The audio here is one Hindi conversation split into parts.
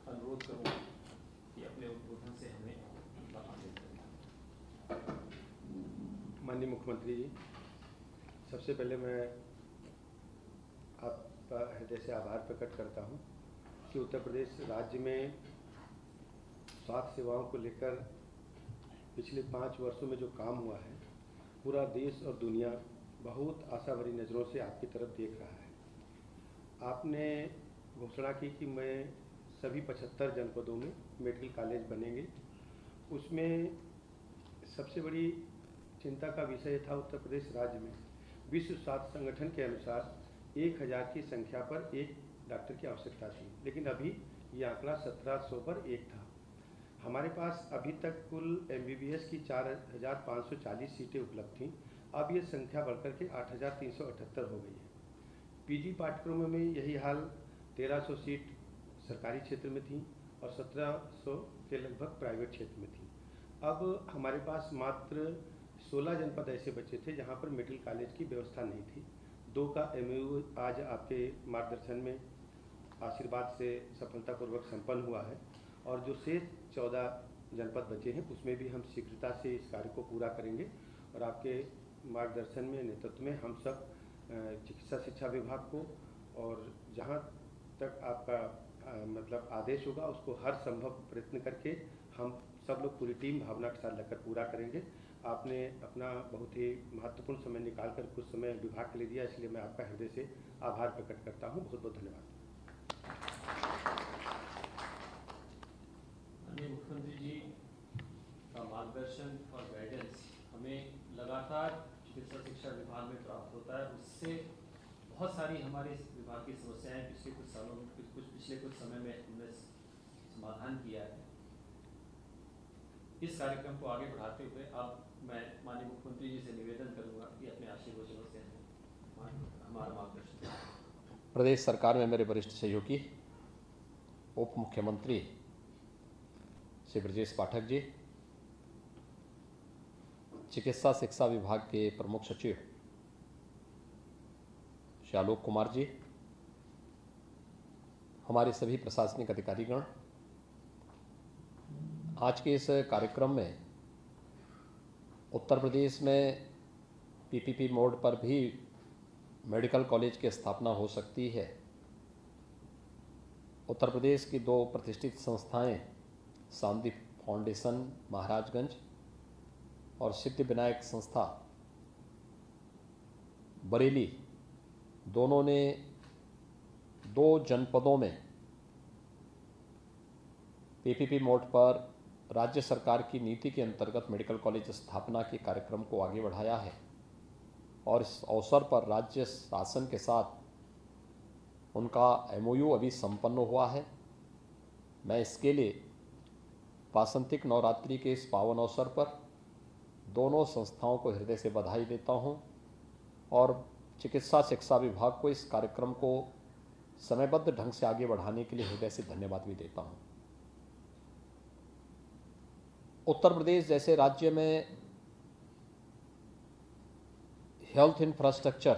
अनुरोध करूँगा कि अपने उद्बोधन से हमें आगे करें। माननीय मुख्यमंत्री जी, सबसे पहले मैं आपका हृदय से आभार प्रकट करता हूं कि उत्तर प्रदेश राज्य में स्वास्थ्य सेवाओं को लेकर पिछले 5 वर्षों में जो काम हुआ है, पूरा देश और दुनिया बहुत आशा भरी नज़रों से आपकी तरफ देख रहा है। आपने घोषणा की कि मैं सभी 75 जनपदों में मेडिकल कॉलेज बनेंगे। उसमें सबसे बड़ी चिंता का विषय था उत्तर प्रदेश राज्य में विश्व स्वास्थ्य संगठन के अनुसार 1000 की संख्या पर एक डॉक्टर की आवश्यकता थी, लेकिन अभी ये आंकड़ा 1700 पर एक था। हमारे पास अभी तक कुल MBBS की 4540 सीटें उपलब्ध थीं। अब ये संख्या बढ़कर के 8378 हो गई है। PG पाठ्यक्रमों में यही हाल 1300 सीट सरकारी क्षेत्र में थी और 1700 के लगभग प्राइवेट क्षेत्र में थी। अब हमारे पास मात्र 16 जनपद ऐसे बचे थे जहां पर मेडिकल कॉलेज की व्यवस्था नहीं थी। 2 का MOU आज आपके मार्गदर्शन में आशीर्वाद से सफलतापूर्वक संपन्न हुआ है और जो शेष 14 जनपद बचे हैं उसमें भी हम शीघ्रता से इस कार्य को पूरा करेंगे और आपके मार्गदर्शन में, नेतृत्व में हम सब चिकित्सा शिक्षा विभाग को और जहां तक आपका मतलब आदेश होगा उसको हर संभव प्रयत्न करके हम सब लोग पूरी टीम भावना के साथ लगकर पूरा करेंगे। आपने अपना बहुत ही महत्वपूर्ण समय निकालकर कुछ समय विभाग के लिए दिया, इसलिए मैं आपका हृदय से आभार प्रकट करता हूं। बहुत बहुत धन्यवाद। माननीय मुख्यमंत्री जी का मार्गदर्शन और गाइडेंस हमें लगातार चिकित्सा शिक्षा विभाग में प्राप्त होता है। उससे बहुत सारी हमारे विभाग की समस्याएं पिछले कुछ सालों में पिछले कुछ समय में हमने समाधान किया है। इस कार्यक्रम को आगे बढ़ाते हुए अब मैं माननीय मुख्यमंत्री जी से निवेदन करूंगा कि अपने आशीर्वचनों से हमारा मार्गदर्शन करें। प्रदेश सरकार में मेरे वरिष्ठ सहयोगी उप मुख्यमंत्री श्री ब्रजेश पाठक जी, चिकित्सा शिक्षा विभाग के प्रमुख सचिव श्री आलोक कुमार जी, हमारे सभी प्रशासनिक अधिकारीगण, आज के इस कार्यक्रम में उत्तर प्रदेश में PPP मोड पर भी मेडिकल कॉलेज की स्थापना हो सकती है। उत्तर प्रदेश की 2 प्रतिष्ठित संस्थाएं, शांति फाउंडेशन महाराजगंज और सिद्धि विनायक संस्था बरेली, दोनों ने 2 जनपदों में PPP मोड पर राज्य सरकार की नीति के अंतर्गत मेडिकल कॉलेज स्थापना के कार्यक्रम को आगे बढ़ाया है और इस अवसर पर राज्य शासन के साथ उनका MOU अभी संपन्न हुआ है। मैं इसके लिए वासंतिक नवरात्रि के इस पावन अवसर पर दोनों संस्थाओं को हृदय से बधाई देता हूं और चिकित्सा शिक्षा विभाग को इस कार्यक्रम को समयबद्ध ढंग से आगे बढ़ाने के लिए हृदय से धन्यवाद भी देता हूं। उत्तर प्रदेश जैसे राज्य में हेल्थ इंफ्रास्ट्रक्चर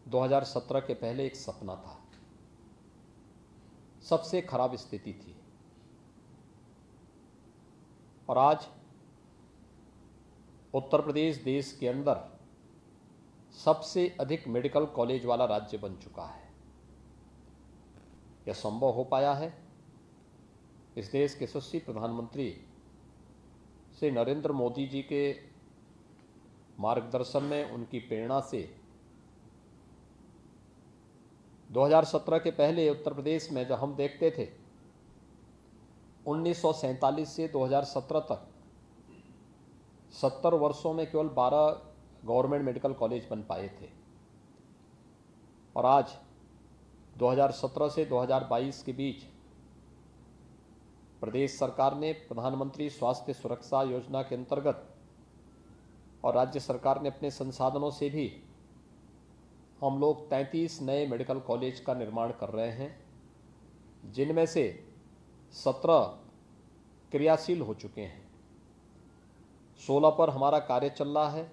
2017 के पहले एक सपना था, सबसे खराब स्थिति थी और आज उत्तर प्रदेश देश के अंदर सबसे अधिक मेडिकल कॉलेज वाला राज्य बन चुका है। यह संभव हो पाया है इस देश के यशस्वी प्रधानमंत्री श्री नरेंद्र मोदी जी के मार्गदर्शन में, उनकी प्रेरणा से। 2017 के पहले उत्तर प्रदेश में जब हम देखते थे 1947 से 2017 तक 70 वर्षों में केवल 12 गवर्नमेंट मेडिकल कॉलेज बन पाए थे और आज 2017 से 2022 के बीच प्रदेश सरकार ने प्रधानमंत्री स्वास्थ्य सुरक्षा योजना के अंतर्गत और राज्य सरकार ने अपने संसाधनों से भी हम लोग 33 नए मेडिकल कॉलेज का निर्माण कर रहे हैं, जिनमें से 17 क्रियाशील हो चुके हैं। 16 पर हमारा कार्य चल रहा है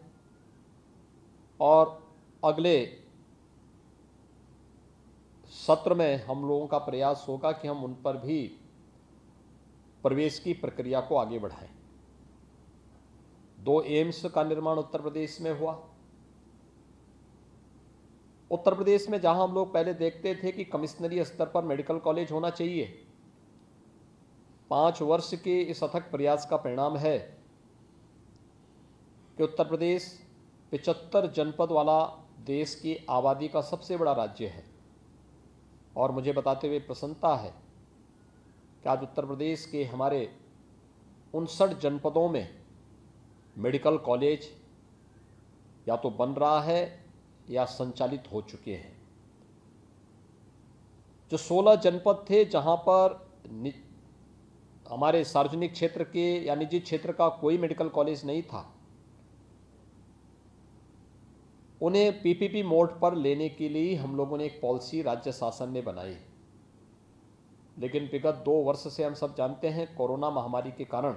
और अगले सत्र में हम लोगों का प्रयास होगा कि हम उन पर भी प्रवेश की प्रक्रिया को आगे बढ़ाएं। 2 एम्स का निर्माण उत्तर प्रदेश में हुआ। उत्तर प्रदेश में जहां हम लोग पहले देखते थे कि कमिश्नरी स्तर पर मेडिकल कॉलेज होना चाहिए, 5 वर्ष के इस अथक प्रयास का परिणाम है कि उत्तर प्रदेश 75 जनपद वाला देश की आबादी का सबसे बड़ा राज्य है। और मुझे बताते हुए प्रसन्नता है कि आज उत्तर प्रदेश के हमारे 59 जनपदों में मेडिकल कॉलेज या तो बन रहा है या संचालित हो चुके हैं। जो 16 जनपद थे जहां पर हमारे सार्वजनिक क्षेत्र के या निजी क्षेत्र का कोई मेडिकल कॉलेज नहीं था, उन्हें पीपीपी मोड पर लेने के लिए हम लोगों ने एक पॉलिसी राज्य शासन ने बनाई। लेकिन विगत 2 वर्ष से हम सब जानते हैं कोरोना महामारी के कारण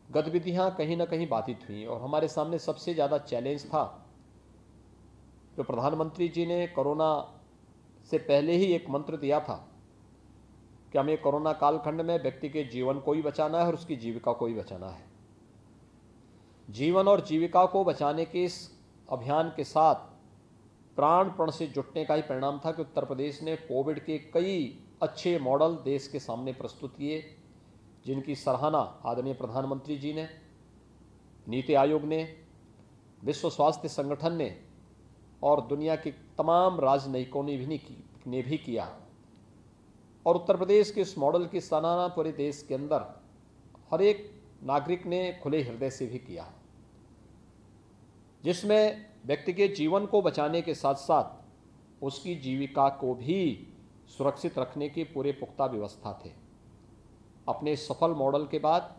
गतिविधियां कहीं ना कहीं बाधित हुई और हमारे सामने सबसे ज़्यादा चैलेंज था जो प्रधानमंत्री जी ने कोरोना से पहले ही एक मंत्र दिया था कि हमें कोरोना कालखंड में व्यक्ति के जीवन को ही बचाना है और उसकी जीविका को ही बचाना है। जीवन और जीविका को बचाने के इस अभियान के साथ प्राणपण से जुटने का ही परिणाम था कि उत्तर प्रदेश ने कोविड के कई अच्छे मॉडल देश के सामने प्रस्तुत किए, जिनकी सराहना आदरणीय प्रधानमंत्री जी ने, नीति आयोग ने, विश्व स्वास्थ्य संगठन ने और दुनिया के तमाम राजनयिकों ने भी किया। और उत्तर प्रदेश के इस मॉडल की सराहना पूरे देश के अंदर हर एक नागरिक ने खुले हृदय से भी किया, जिसमें व्यक्ति के जीवन को बचाने के साथ साथ उसकी जीविका को भी सुरक्षित रखने की पूरे पुख्ता व्यवस्था थे। अपने सफल मॉडल के बाद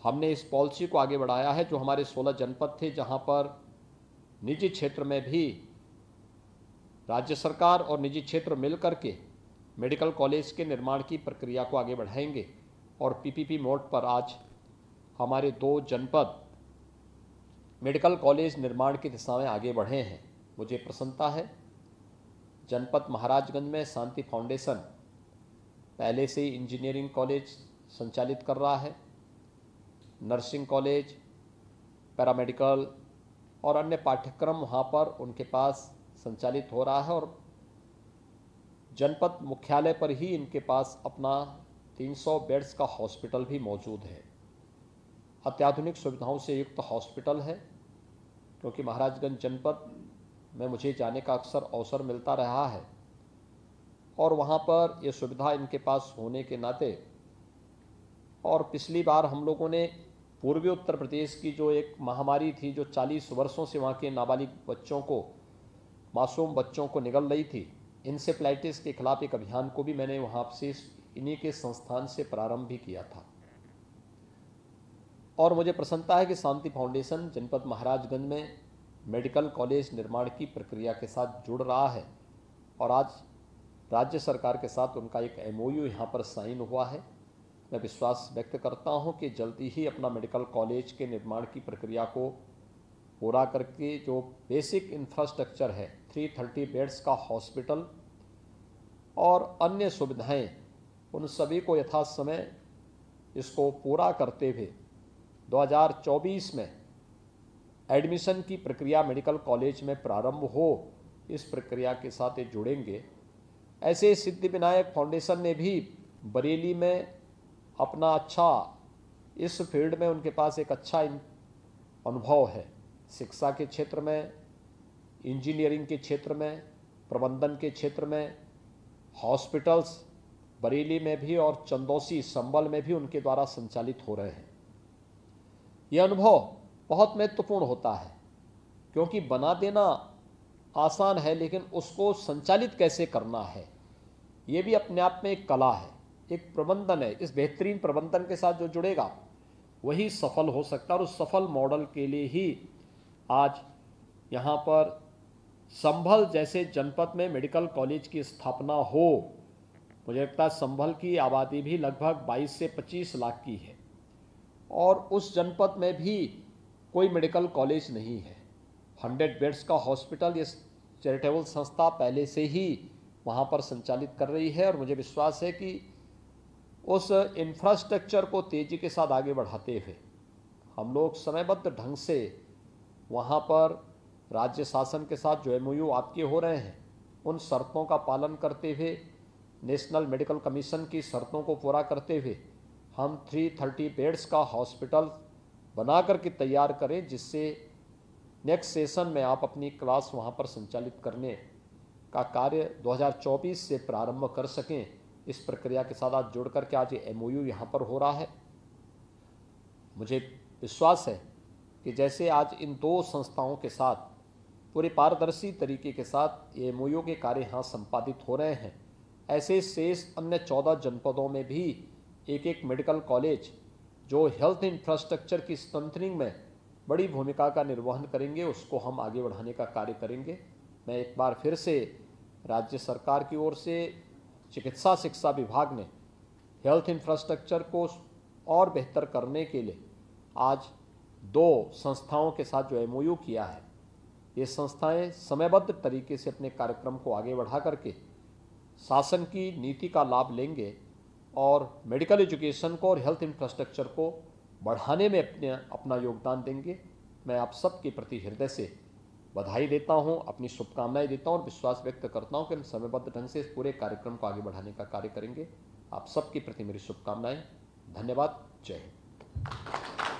हमने इस पॉलिसी को आगे बढ़ाया है। जो हमारे 16 जनपद थे जहां पर निजी क्षेत्र में भी राज्य सरकार और निजी क्षेत्र मिलकर के मेडिकल कॉलेज के निर्माण की प्रक्रिया को आगे बढ़ाएंगे और पीपीपी मोड पर आज हमारे 2 जनपद मेडिकल कॉलेज निर्माण की दिशा में आगे बढ़े हैं। मुझे प्रसन्नता है जनपद महाराजगंज में शांति फाउंडेशन पहले से ही इंजीनियरिंग कॉलेज संचालित कर रहा है, नर्सिंग कॉलेज, पैरामेडिकल और अन्य पाठ्यक्रम वहाँ पर उनके पास संचालित हो रहा है और जनपद मुख्यालय पर ही इनके पास अपना 300 बेड्स का हॉस्पिटल भी मौजूद है। अत्याधुनिक सुविधाओं से युक्त हॉस्पिटल है, क्योंकि महाराजगंज जनपद में मुझे जाने का अक्सर अवसर मिलता रहा है और वहाँ पर ये सुविधा इनके पास होने के नाते, और पिछली बार हम लोगों ने पूर्वी उत्तर प्रदेश की जो एक महामारी थी जो 40 वर्षों से वहाँ के नाबालिग बच्चों को, मासूम बच्चों को निगल रही थी, इंसेफ्लाइटिस के खिलाफ एक अभियान को भी मैंने वहाँ से इन्हीं के संस्थान से प्रारंभ भी किया था। और मुझे प्रसन्नता है कि शांति फाउंडेशन जनपद महाराजगंज में मेडिकल कॉलेज निर्माण की प्रक्रिया के साथ जुड़ रहा है और आज राज्य सरकार के साथ उनका एक MOU यहाँ पर साइन हुआ है। मैं विश्वास व्यक्त करता हूँ कि जल्दी ही अपना मेडिकल कॉलेज के निर्माण की प्रक्रिया को पूरा करके जो बेसिक इंफ्रास्ट्रक्चर है, 330 बेड्स का हॉस्पिटल और अन्य सुविधाएं, उन सभी को यथासमय इसको पूरा करते हुए 2024 में एडमिशन की प्रक्रिया मेडिकल कॉलेज में प्रारंभ हो, इस प्रक्रिया के साथ ये जुड़ेंगे। ऐसे सिद्धिविनायक फाउंडेशन ने भी बरेली में अपना अच्छा, इस फील्ड में उनके पास एक अच्छा अनुभव है, शिक्षा के क्षेत्र में, इंजीनियरिंग के क्षेत्र में, प्रबंधन के क्षेत्र में, हॉस्पिटल्स बरेली में भी और चंदौसी संबल में भी उनके द्वारा संचालित हो रहे हैं। यह अनुभव बहुत महत्वपूर्ण होता है, क्योंकि बना देना आसान है लेकिन उसको संचालित कैसे करना है ये भी अपने आप में एक कला है, एक प्रबंधन है। इस बेहतरीन प्रबंधन के साथ जो जुड़ेगा वही सफल हो सकता है और उस सफल मॉडल के लिए ही आज यहाँ पर संभल जैसे जनपद में मेडिकल कॉलेज की स्थापना हो। मुझे लगता है संभल की आबादी भी लगभग 22 से 25 लाख की है और उस जनपद में भी कोई मेडिकल कॉलेज नहीं है। 100 बेड्स का हॉस्पिटल ये चैरिटेबल संस्था पहले से ही वहाँ पर संचालित कर रही है और मुझे विश्वास है कि उस इंफ्रास्ट्रक्चर को तेज़ी के साथ आगे बढ़ाते हुए हम लोग समयबद्ध ढंग से वहाँ पर राज्य शासन के साथ जो MOU आपके हो रहे हैं उन शर्तों का पालन करते हुए, नेशनल मेडिकल कमीशन की शर्तों को पूरा करते हुए हम 330 बेड्स का हॉस्पिटल बना करके तैयार करें, जिससे नेक्स्ट सेशन में आप अपनी क्लास वहाँ पर संचालित करने का कार्य 2024 से प्रारंभ कर सकें। इस प्रक्रिया के साथ आज जुड़ करके आज ये MOU यहाँ पर हो रहा है। मुझे विश्वास है कि जैसे आज इन 2 संस्थाओं के साथ पूरे पारदर्शी तरीके के साथ ये MOU के कार्य यहाँ संपादित हो रहे हैं, ऐसे शेष अन्य 14 जनपदों में भी एक मेडिकल कॉलेज जो हेल्थ इंफ्रास्ट्रक्चर की स्ट्रेंथनिंग में बड़ी भूमिका का निर्वहन करेंगे, उसको हम आगे बढ़ाने का कार्य करेंगे। मैं एक बार फिर से राज्य सरकार की ओर से चिकित्सा शिक्षा विभाग ने हेल्थ इंफ्रास्ट्रक्चर को और बेहतर करने के लिए आज 2 संस्थाओं के साथ जो MOU किया है, ये संस्थाएं समयबद्ध तरीके से अपने कार्यक्रम को आगे बढ़ा करके शासन की नीति का लाभ लेंगे और मेडिकल एजुकेशन को और हेल्थ इंफ्रास्ट्रक्चर को बढ़ाने में अपना योगदान देंगे। मैं आप सबके प्रति हृदय से बधाई देता हूं, अपनी शुभकामनाएं देता हूं और विश्वास व्यक्त करता हूं कि हम समयबद्ध ढंग से इस पूरे कार्यक्रम को आगे बढ़ाने का कार्य करेंगे। आप सबके प्रति मेरी शुभकामनाएं। धन्यवाद। जय हिंद।